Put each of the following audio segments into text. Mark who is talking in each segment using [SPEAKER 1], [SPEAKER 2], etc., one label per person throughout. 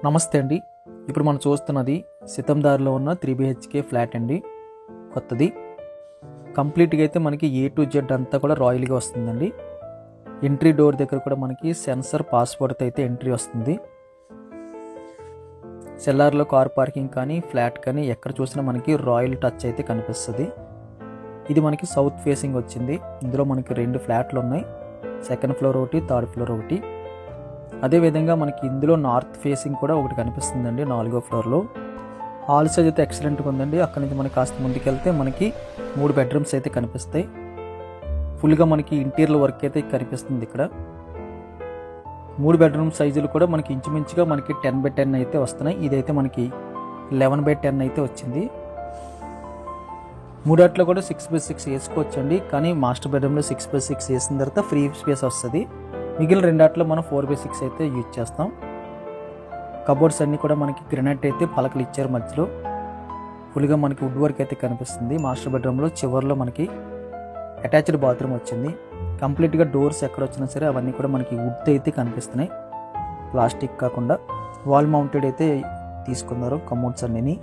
[SPEAKER 1] నమస్తే అండి. ఇప్పుడు మనం చూస్తున్నది సితందార్లో ఉన్న 3 BHK ఫ్లాట్ అండి. కొత్తది కంప్లీట్గా అయితే మనకి A to Z అంతా కూడా రాయల్గా వస్తుందండి. ఎంట్రీ డోర్ దగ్గర కూడా మనకి సెన్సర్ పాస్వర్డ్తో అయితే ఎంట్రీ వస్తుంది. సెల్లార్లో కార్ పార్కింగ్ కానీ ఫ్లాట్ కానీ ఎక్కడ చూసినా మనకి రాయల్ టచ్ అయితే కనిపిస్తుంది. ఇది మనకి సౌత్ ఫేసింగ్ వచ్చింది. ఇందులో మనకి 2 ఫ్లాట్లు ఉన్నాయి. సెకండ్ ఫ్లోర్ ఒకటి, థర్డ్ ఫ్లోర్ ఒకటి. అదేవిధంగా మనకి ఇందులో నార్త్ ఫేసింగ్ కూడా ఒకటి కనిపిస్తుందండి 4వ ఫ్లోర్లో. హాల్ సైజ్ అయితే ఎక్సలెంట్గా ఉందండి. అక్కడ నుంచి మనకి కాస్త ముందుకెళ్తే మనకి 3 బెడ్రూమ్స్ అయితే కనిపిస్తాయి. ఫుల్గా మనకి ఇంటీరియర్ వర్క్ అయితే కనిపిస్తుంది. ఇక్కడ 3 బెడ్రూమ్ సైజులు కూడా మనకి ఇంచుమించుగా మనకి 10x10 అయితే వస్తున్నాయి. ఇదైతే మనకి 11x10 అయితే వచ్చింది. 3 అట్లో కూడా 6x6 వేసుకోవచ్చండి. కానీ మాస్టర్ బెడ్రూమ్లో 6x6 వేసిన తర్వాత ఫ్రీ స్పేస్ వస్తుంది. మిగిలిన 2 అట్లో మనం 4x6 అయితే యూజ్ చేస్తాం. కబోర్డ్స్ అన్నీ కూడా మనకి గ్రెనైట్ అయితే పలకలు ఇచ్చారు. మధ్యలో ఫుల్గా మనకి వుడ్ వర్క్ అయితే కనిపిస్తుంది. మాస్టర్ బెడ్రూమ్లో చివరిలో మనకి అటాచ్డ్ బాత్రూమ్ వచ్చింది. కంప్లీట్గా డోర్స్ ఎక్కడ వచ్చినా సరే అవన్నీ కూడా మనకి వుడ్ అయితే కనిపిస్తున్నాయి, ప్లాస్టిక్ కాకుండా. వాల్ మౌంటెడ్ అయితే తీసుకున్నారు కమోడ్స్ అన్నీ.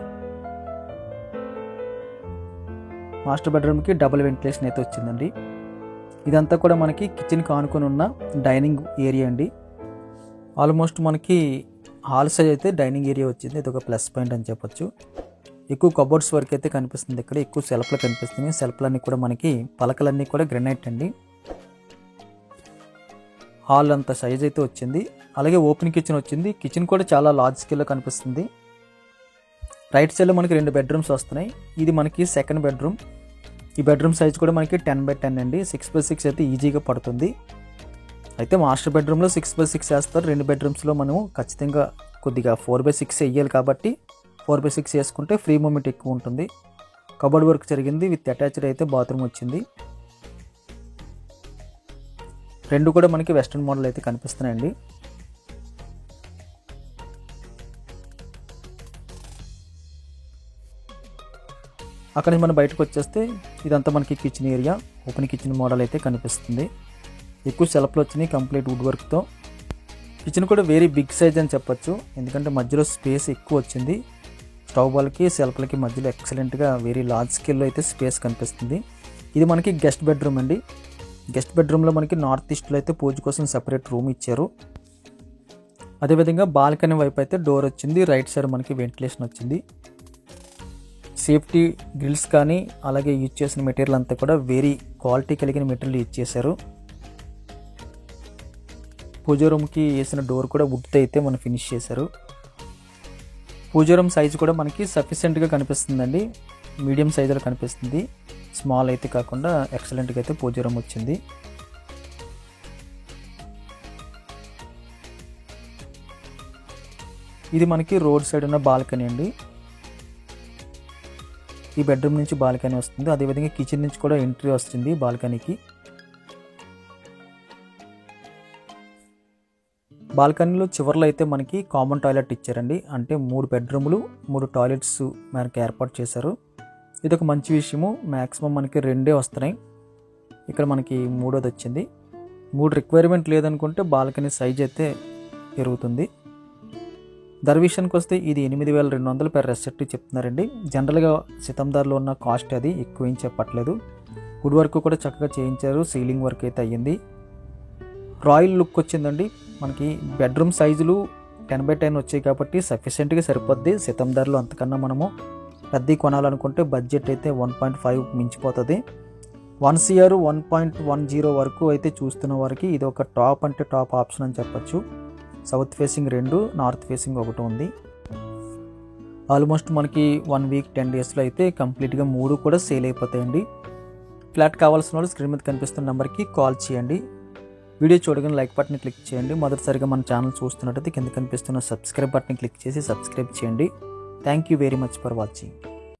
[SPEAKER 1] మాస్టర్ బెడ్రూమ్కి డబుల్ వెంటిలేషన్ అయితే వచ్చిందండి. ఇదంతా కూడా మనకి కిచెన్కి ఆనుకొని ఉన్న డైనింగ్ ఏరియా అండి. ఆల్మోస్ట్ మనకి హాల్ సైజ్ అయితే డైనింగ్ ఏరియా వచ్చింది. ఇది ఒక ప్లస్ పాయింట్ అని చెప్పొచ్చు. ఎక్కువ కబోర్డ్స్ వరకు అయితే కనిపిస్తుంది. ఇక్కడ ఎక్కువ సెల్ఫ్లు కనిపిస్తున్నాయి. సెల్ఫ్లన్నీ కూడా మనకి పలకలన్నీ కూడా గ్రెనైట్ అండి. హాల్ అంత సైజ్ అయితే వచ్చింది. అలాగే ఓపెన్ కిచెన్ వచ్చింది. కిచెన్ కూడా చాలా లార్జ్ స్కేల్లో కనిపిస్తుంది. రైట్ సైడ్లో మనకి 2 బెడ్రూమ్స్ వస్తున్నాయి. ఇది మనకి సెకండ్ బెడ్రూమ్. ఈ బెడ్రూమ్ సైజ్ కూడా మనకి 10x10 అండి. 6x6 అయితే ఈజీగా పడుతుంది. అయితే మాస్టర్ బెడ్రూమ్లో 6x6 వేస్తారు. 2 బెడ్రూమ్స్లో మనం ఖచ్చితంగా కొద్దిగా 4x6 వేయాలి కాబట్టి 4x6 వేసుకుంటే ఫ్రీ మూమెంట్ ఎక్కువ ఉంటుంది. కబోర్డ్ వర్క్ జరిగింది. విత్ అటాచ్డ్ అయితే బాత్రూమ్ వచ్చింది. 2 కూడా మనకి వెస్ట్రన్ మోడల్ అయితే కనిపిస్తున్నాయండి. అక్కడ నుంచి మనం బయటకు వచ్చేస్తే ఇదంతా మనకి kitchen area. Open kitchen model అయితే కనిపిస్తుంది. ఎక్కువ సెల్ఫ్లు వచ్చినాయి కంప్లీట్ వుడ్ వర్క్తో. కిచెన్ కూడా వెరీ బిగ్ సైజ్ అని చెప్పొచ్చు. ఎందుకంటే మధ్యలో స్పేస్ ఎక్కువ వచ్చింది. స్టవ్ బాల్కి సెల్ఫ్లకి మధ్యలో ఎక్సలెంట్గా వెరీ లార్జ్ స్కేల్లో అయితే స్పేస్ కనిపిస్తుంది. ఇది మనకి గెస్ట్ బెడ్రూమ్ అండి. గెస్ట్ బెడ్రూమ్లో మనకి నార్త్ ఈస్ట్లో అయితే పూజ కోసం సెపరేట్ రూమ్ ఇచ్చారు. అదేవిధంగా బాల్కనీ వైపు అయితే డోర్ వచ్చింది. రైట్ సైడ్ మనకి వెంటిలేషన్ వచ్చింది. సేఫ్టీ గ్రిల్స్ కానీ అలాగే యూజ్ చేసిన మెటీరియల్ అంతా కూడా వెరీ క్వాలిటీ కలిగిన మెటీరియల్ యూజ్ చేశారు. పూజా రూమ్కి వేసిన డోర్ కూడా వుడ్తో అయితే మనం ఫినిష్ చేశారు. పూజా రూమ్ సైజు కూడా మనకి సఫిషియెంట్గా కనిపిస్తుందండి. మీడియం సైజులో కనిపిస్తుంది. స్మాల్ అయితే కాకుండా ఎక్సలెంట్గా అయితే పూజా రూమ్ వచ్చింది. ఇది మనకి రోడ్ సైడ్ ఉన్న బాల్కనీ అండి. ఈ బెడ్రూమ్ నుంచి బాల్కనీ వస్తుంది. అదేవిధంగా కిచెన్ నుంచి కూడా ఎంట్రీ వస్తుంది బాల్కనీకి. బాల్కనీలో చివర్లో అయితే మనకి కామన్ టాయిలెట్ ఇచ్చారండి. అంటే 3 బెడ్రూములు 3 టాయిలెట్స్ మనకి ఏర్పాటు చేశారు. ఇది ఒక మంచి విషయము. మ్యాక్సిమం మనకి 2 వస్తున్నాయి. ఇక్కడ మనకి 3వది వచ్చింది. 3 రిక్వైర్మెంట్ లేదనుకుంటే బాల్కనీ సైజ్ అయితే పెరుగుతుంది. ధర విషయానికి వస్తే ఇది 8,200 per రెసెట్ చెప్తున్నారండి. జనరల్గా సితందార్లో ఉన్న కాస్ట్ అది ఎక్కువ ఏం చెప్పట్లేదు. వుడ్ వర్క్ కూడా చక్కగా చేయించారు. సీలింగ్ వర్క్ అయితే అయ్యింది. రాయల్ లుక్ వచ్చిందండి. మనకి బెడ్రూమ్ సైజులు 10x10 వచ్చాయి కాబట్టి సఫిషియెంట్గా సరిపోద్ది. సితందార్లో అంతకన్నా మనము పెద్దవి కొనాలనుకుంటే బడ్జెట్ అయితే 1.5 మించిపోతుంది. 1 CR 1.10 వరకు అయితే చూస్తున్న వారికి ఇది ఒక టాప్ అంటే టాప్ ఆప్షన్ అని చెప్పచ్చు. సౌత్ ఫేసింగ్ 2, నార్త్ ఫేసింగ్ 1 ఉంది. ఆల్మోస్ట్ మనకి 1 వీక్ 10 డేస్లో అయితే కంప్లీట్గా 3 కూడా సేల్ అయిపోతాయండి. ఫ్లాట్ కావాల్సిన వాళ్ళు స్క్రీన్ మీద కనిపిస్తున్న నెంబర్కి కాల్ చేయండి. వీడియో చూడగానే లైక్ బటన్ క్లిక్ చేయండి. మొదటిసారిగా మన ఛానల్ చూస్తున్నట్టయితే కింద కనిపిస్తున్న సబ్స్క్రైబ్ బటన్ క్లిక్ చేసి సబ్స్క్రైబ్ చేయండి. Thank you very much for watching.